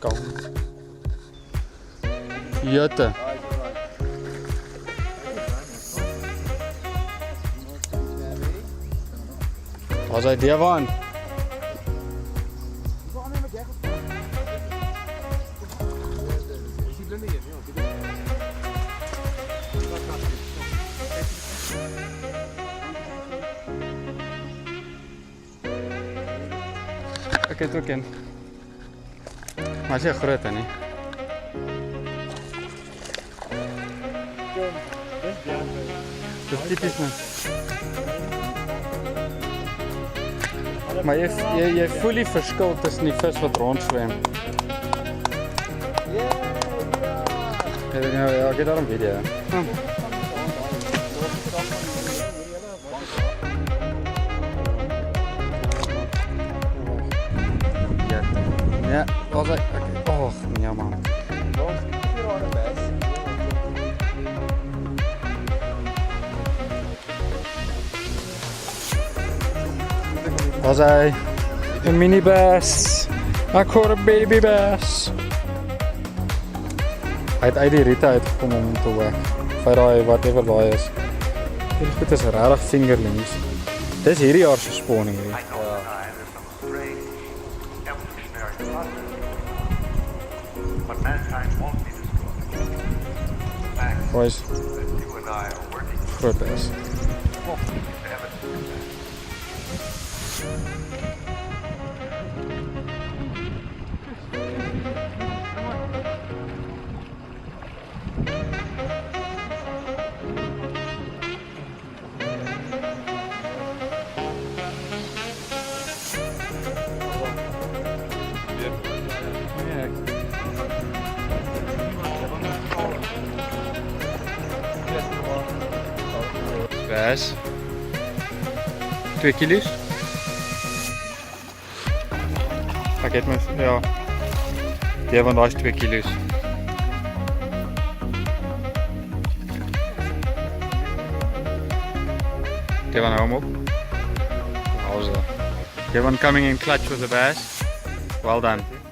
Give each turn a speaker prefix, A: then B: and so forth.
A: skaal. Jette. Waar is die van? Ek het ook een. Maar is nie groot nie. Dis typies nou. Maar jy voel die verskil tussen die vis wat rondswem. Ja, ek het daar 'n video. Ja, was ek. Och, nee man. Was hy 'n mini bass? Ek hoor 'n baby bass. Hy het uit die riete uitgekom om te werk. Vir daai whatever daai is. Hierdie goed is regtig fingerlings. Dis hierdie jaar se spawning hier. Boys, groot bass. Bass. 2 kilo's. Ek het my, ja. Die van daai is 2 kilo's. Die van hou hom op. How's that? Die van coming in clutch with the bass. Well done.